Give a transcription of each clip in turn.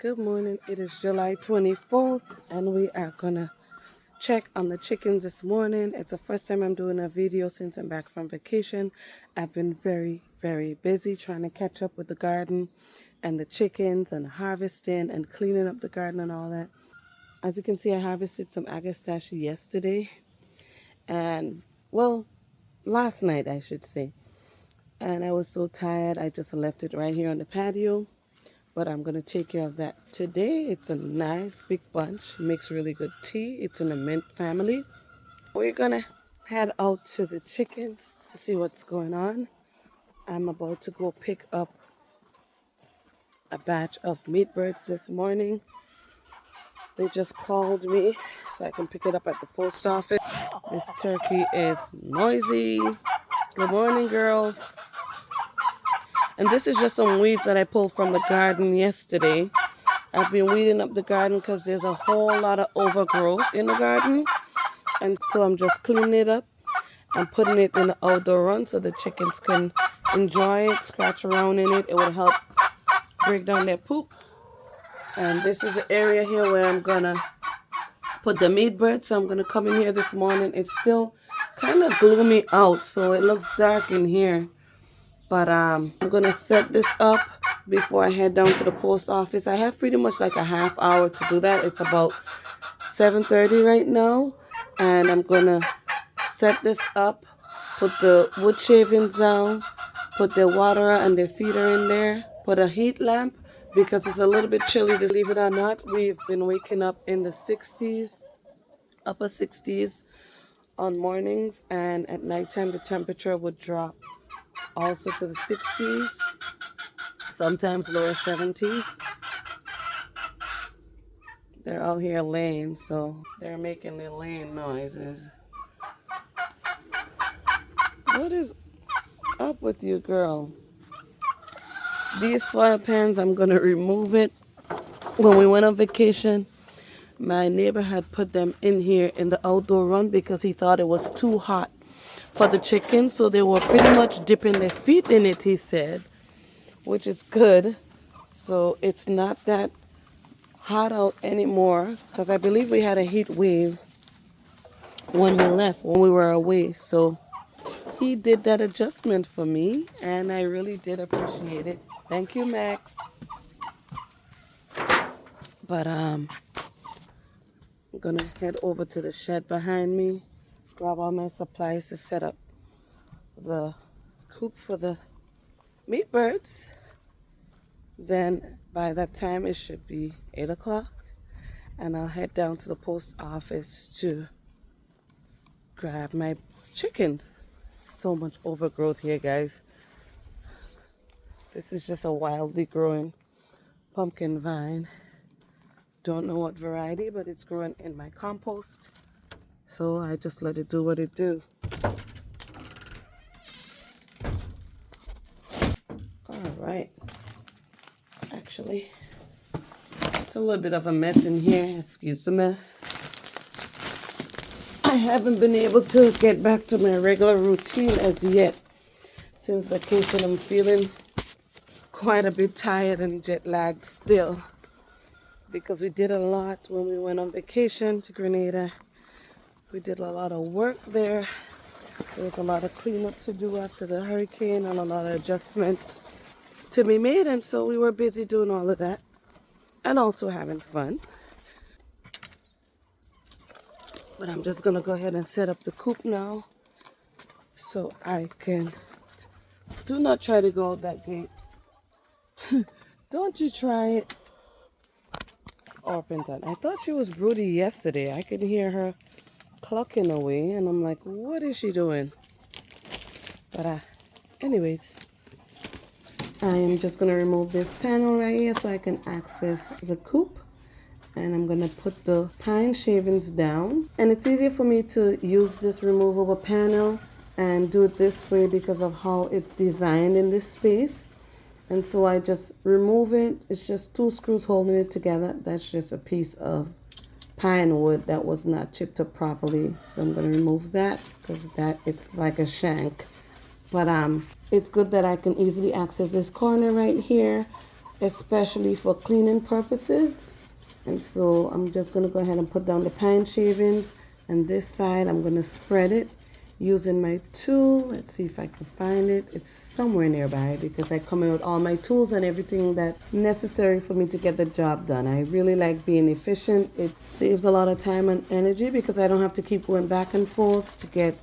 Good morning. It is July 24th, and we are gonna check on the chickens this morning. It's the first time I'm doing a video since I'm back from vacation. I've been very busy trying to catch up with the garden and the chickens and harvesting and cleaning up the garden and all that. As you can see, I harvested some agastache yesterday, and well, last night I should say. And I was so tired, I just left it right here on the patio. But I'm going to take care of that today. It's a nice big bunch. Makes really good tea. It's in the mint family. We're going to head out to the chickens to see what's going on. I'm about to go pick up a batch of meat birds this morning. They just called me so I can pick it up at the post office. This turkey is noisy. Good morning, girls. And this is just some weeds that I pulled from the garden yesterday. I've been weeding up the garden because there's a whole lot of overgrowth in the garden. And so I'm just cleaning it up and putting it in the outdoor run so the chickens can enjoy it, scratch around in it. It will help break down their poop. And this is the area here where I'm going to put the meat birds. So I'm going to come in here this morning. It's still kind of gloomy out, so it looks dark in here. But I'm going to set this up before I head down to the post office. I have pretty much like a half hour to do that. It's about 7:30 right now. And I'm going to set this up, put the wood shavings down, put the water and the feeder in there, put a heat lamp because it's a little bit chilly. Believe it or not, we've been waking up in the 60s, upper 60s on mornings. And at nighttime, the temperature would drop also to the 60s, sometimes lower 70s. They're out here laying, so they're making their laying noises. What is up with you, girl? These fire pans, I'm gonna remove it. When we went on vacation, my neighbor had put them in here in the outdoor run because he thought it was too hot for the chickens, so they were pretty much dipping their feet in it, he said, which is good. So it's not that hot out anymore because I believe we had a heat wave when we left, when we were away. So he did that adjustment for me, and I really did appreciate it. Thank you, Max. But I'm gonna head over to the shed behind me, grab all my supplies to set up the coop for the meat birds. Then by that time it should be 8 o'clock, and I'll head down to the post office to grab my chickens. So much overgrowth here, guys. This is just a wildly growing pumpkin vine. Don't know what variety, but it's growing in my compost, so I just let it do what it do. All right. Actually, it's a little bit of a mess in here. Excuse the mess. I haven't been able to get back to my regular routine as yet. Since vacation, I'm feeling quite a bit tired and jet lagged still, because we did a lot when we went on vacation to Grenada. We did a lot of work there. There was a lot of cleanup to do after the hurricane and a lot of adjustments to be made, and so we were busy doing all of that and also having fun. But I'm just gonna go ahead and set up the coop now so I can. Do not try to go out that gate. Don't you try it. Orpington. I thought she was broody yesterday. I could hear her clucking away, and I'm like, what is she doing? But anyways, I am just going to remove this panel right here so I can access the coop. And I'm going to put the pine shavings down. And it's easier for me to use this removable panel and do it this way because of how it's designed in this space. And so I just remove it. It's just 2 screws holding it together. That's just a piece of pine wood that was not chipped up properly. So I'm going to remove that because it's like a shank. But it's good that I can easily access this corner right here especially for cleaning purposes. And so I'm just going to go ahead and put down the pine shavings, and this side I'm going to spread it using my tool. Let's see if I can find it. It's somewhere nearby because I come in with all my tools and everything that's necessary for me to get the job done. I really like being efficient. It saves a lot of time and energy because I don't have to keep going back and forth to get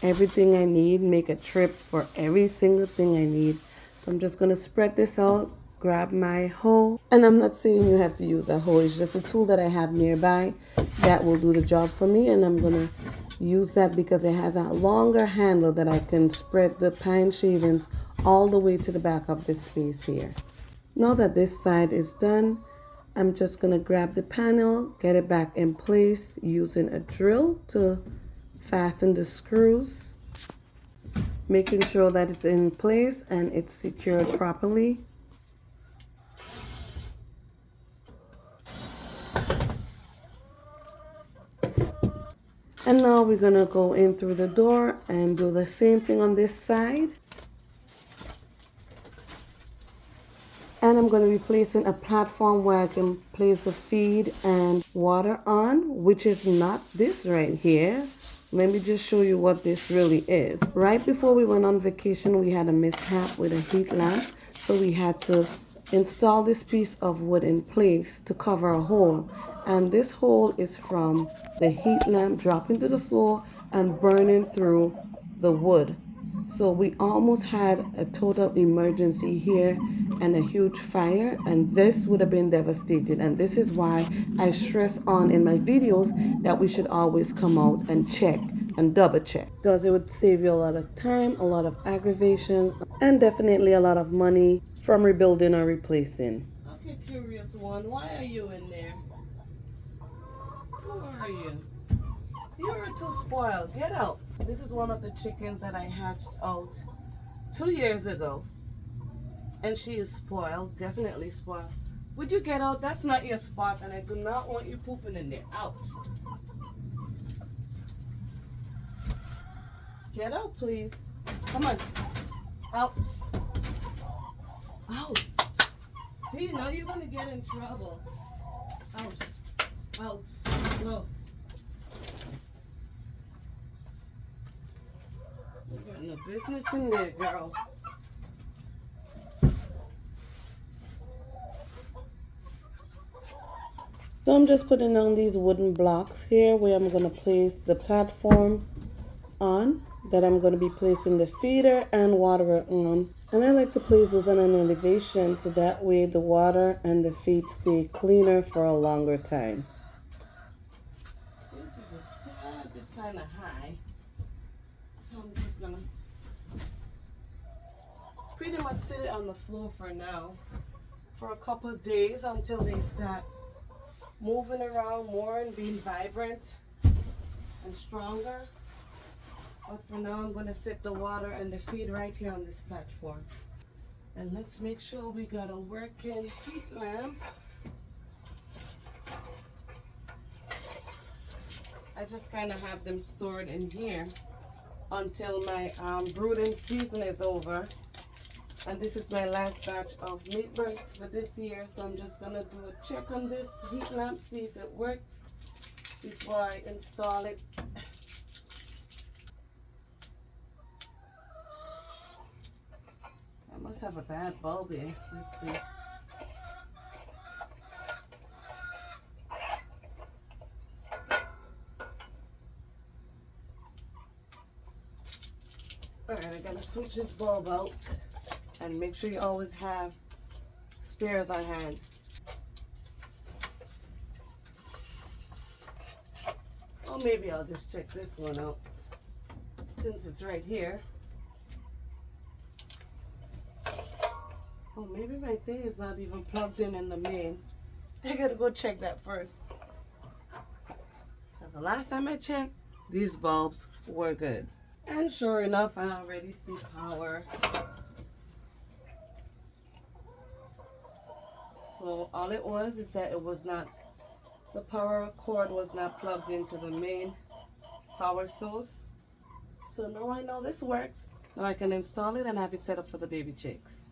everything I need, make a trip for every single thing I need. So I'm just going to spread this out, grab my hoe. And I'm not saying you have to use a hoe. It's just a tool that I have nearby that will do the job for me. And I'm going to use that because it has a longer handle that I can spread the pine shavings all the way to the back of this space here. Now that this side is done, I'm just going to grab the panel, get it back in place using a drill to fasten the screws, making sure that it's in place and it's secured properly. And now we're going to go in through the door and do the same thing on this side. And I'm going to be placing a platform where I can place the feed and water on, which is not this right here. Let me just show you what this really is. Right before we went on vacation, we had a mishap with a heat lamp. So we had to install this piece of wood in place to cover a hole. And this hole is from the heat lamp dropping to the floor and burning through the wood. So we almost had a total emergency here and a huge fire, and this would have been devastating. And this is why I stress on in my videos that we should always come out and check and double check, because it would save you a lot of time, a lot of aggravation, and definitely a lot of money from rebuilding or replacing. Okay, curious one, why are you in there? Who are you? You're too spoiled. Get out. This is one of the chickens that I hatched out 2 years ago. And she is spoiled. Definitely spoiled. Would you get out? That's not your spot. And I do not want you pooping in there. Out. Get out, please. Come on. Out. Out. See, now you're going to get in trouble. Out. Out. Go. You got no business in there, girl. So I'm just putting on these wooden blocks here where I'm going to place the platform on, that I'm going to be placing the feeder and waterer on. And I like to place those on an elevation so that way the water and the feed stay cleaner for a longer time. This is a tad bit kind of high. So I'm just going to pretty much sit it on the floor for now, for a couple of days until they start moving around more and being vibrant and stronger. But for now, I'm going to set the water and the feed right here on this platform. And let's make sure we got a working heat lamp. I just kind of have them stored in here until my brooding season is over. And this is my last batch of meat birds for this year. So I'm just going to do a check on this heat lamp, see if it works before I install it. I must have a bad bulb here. Let's see. Alright, I gotta switch this bulb out. And make sure you always have spares on hand. Or maybe I'll just check this one out since it's right here. Oh, maybe my thing is not even plugged in the main. I gotta go check that first. Because the last time I checked, these bulbs were good. And sure enough, I already see power. So all it was is that it was not, the power cord was not plugged into the main power source. So now I know this works. Now I can install it and have it set up for the baby chicks.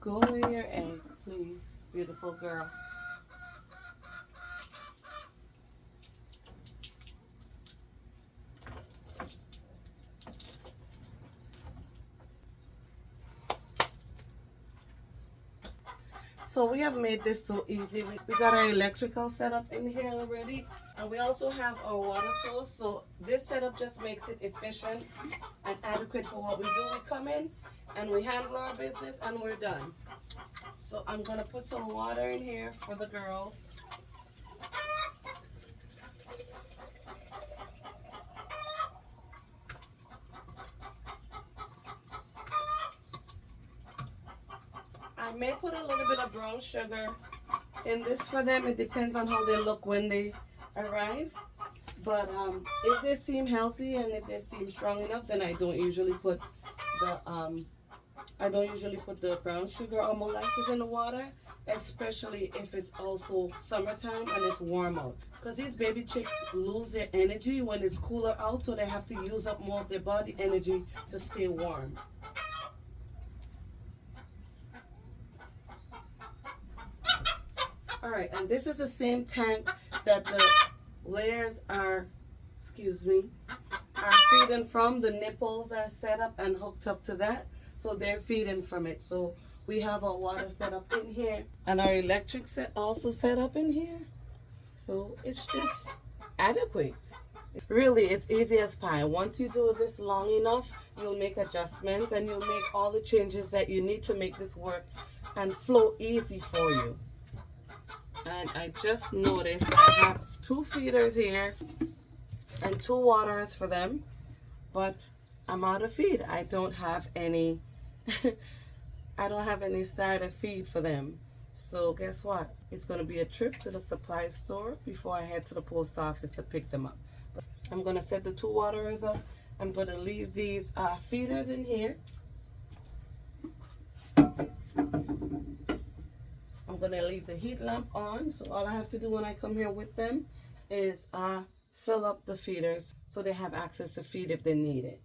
Go in your egg, please, beautiful girl. So we have made this so easy. We got our electrical setup in here already. And we also have our water source. So this setup just makes it efficient and adequate for what we do. We come in and we handle our business and we're done. So I'm going to put some water in here for the girls. I may put a little bit of brown sugar in this for them. It depends on how they look when they arrive. But if they seem healthy and if they seem strong enough, then I don't usually put the brown sugar or molasses in the water, especially if it's also summertime and it's warm out. Because these baby chicks lose their energy when it's cooler out, so they have to use up more of their body energy to stay warm. All right, and this is the same tank that the layers are feeding from. The nipples are set up and hooked up to that, so they're feeding from it. So we have our water set up in here and our electric also set up in here, so it's just adequate. Really, it's easy as pie. Once you do this long enough, you'll make adjustments and you'll make all the changes that you need to make this work and flow easy for you. And I just noticed I have 2 feeders here and 2 waterers for them, but I'm out of feed. I don't have any I don't have any starter feed for them. So guess what? It's going to be a trip to the supply store before I head to the post office to pick them up. I'm going to set the 2 waterers up. I'm going to leave these feeders in here. I'm going to leave the heat lamp on, so all I have to do when I come here with them is fill up the feeders so they have access to feed if they need it.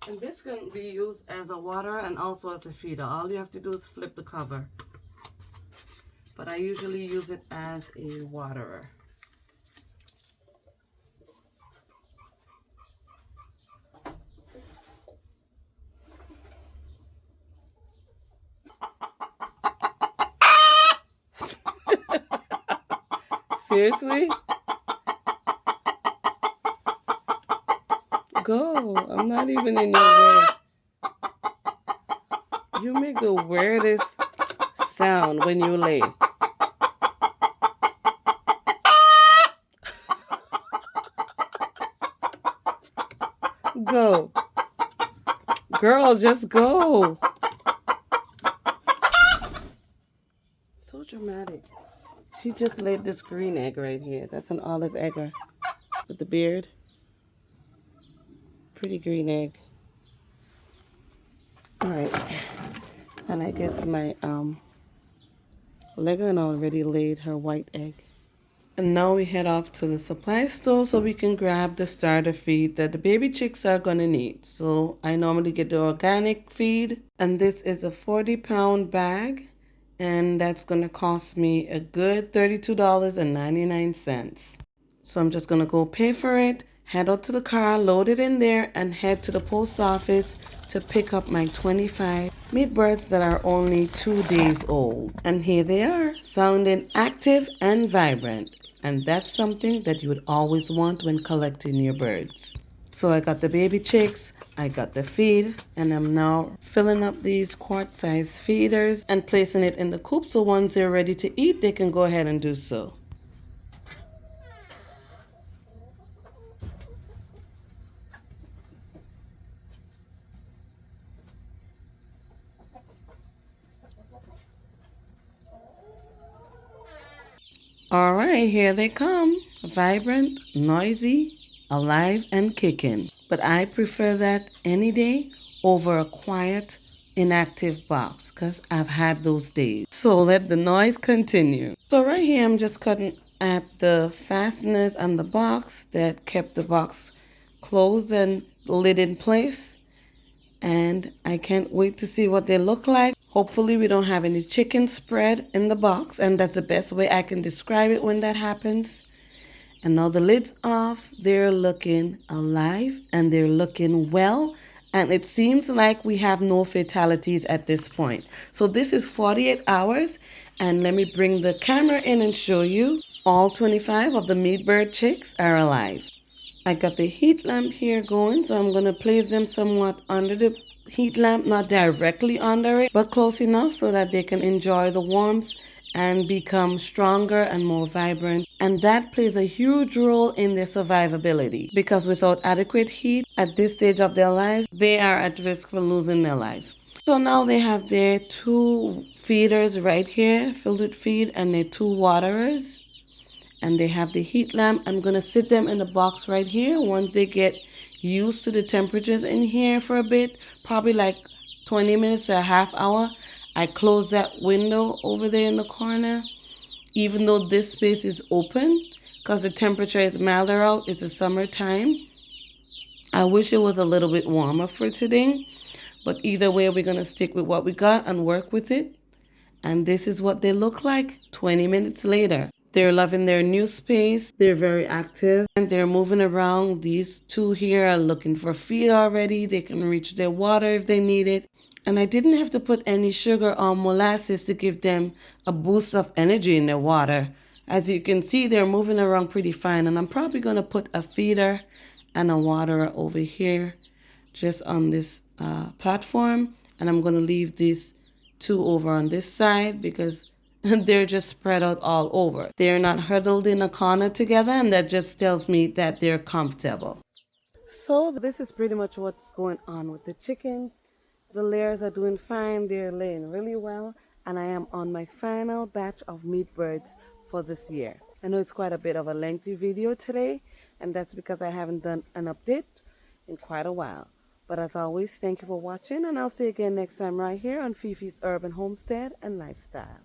And this can be used as a water and also as a feeder. All you have to do is flip the cover. But I usually use it as a waterer. Seriously? Go. I'm not even in your way. You make the weirdest sound when you lay. Go. Girl, just go. So dramatic. She just laid this green egg right here. That's an olive egger with the beard. Pretty green egg. All right. And I guess my Leghorn already laid her white egg. And now we head off to the supply store so we can grab the starter feed that the baby chicks are gonna need. So I normally get the organic feed, and this is a 40-pound bag, and that's gonna cost me a good $32.99. So I'm just gonna go pay for it, head out to the car, load it in there, and head to the post office to pick up my 25 meat birds that are only 2 days old. And here they are, sounding active and vibrant. And that's something that you would always want when collecting your birds. So I got the baby chicks, I got the feed, and I'm now filling up these quart-sized feeders and placing it in the coop, so once they're ready to eat, they can go ahead and do so. All right, here they come. Vibrant, noisy, alive, and kicking. But I prefer that any day over a quiet, inactive box, because I've had those days. So let the noise continue. So right here, I'm just cutting at the fasteners on the box that kept the box closed and lid in place. And I can't wait to see what they look like. Hopefully we don't have any chicken spread in the box, and that's the best way I can describe it when that happens. And now the lid's off. They're looking alive and they're looking well. And it seems like we have no fatalities at this point. So this is 48 hours. And let me bring the camera in and show you. All 25 of the meat bird chicks are alive. I got the heat lamp here going, so I'm going to place them somewhat under the heat lamp, not directly under it, but close enough so that they can enjoy the warmth and become stronger and more vibrant. And that plays a huge role in their survivability, because without adequate heat at this stage of their lives, they are at risk for losing their lives. So now they have their 2 feeders right here filled with feed and their 2 waterers. And they have the heat lamp. I'm going to sit them in the box right here. Once they get used to the temperatures in here for a bit, probably like 20 minutes to a half hour, I close that window over there in the corner. Even though this space is open, because the temperature is milder out, it's the summertime. I wish it was a little bit warmer for today, but either way, we're going to stick with what we got and work with it. And this is what they look like 20 minutes later. They're loving their new space. They're very active and they're moving around. These 2 here are looking for feed already. They can reach their water if they need it. And I didn't have to put any sugar or molasses to give them a boost of energy in their water. As you can see, they're moving around pretty fine. And I'm probably going to put a feeder and a waterer over here just on this platform. And I'm going to leave these 2 over on this side because they're just spread out all over. They're not huddled in a corner together, and that just tells me that they're comfortable. So this is pretty much what's going on with the chickens. The layers are doing fine. They're laying really well. And I am on my final batch of meat birds for this year. I know it's quite a bit of a lengthy video today, and that's because I haven't done an update in quite a while. But as always, thank you for watching, and I'll see you again next time right here on Fifi's Urban Homestead and Lifestyle.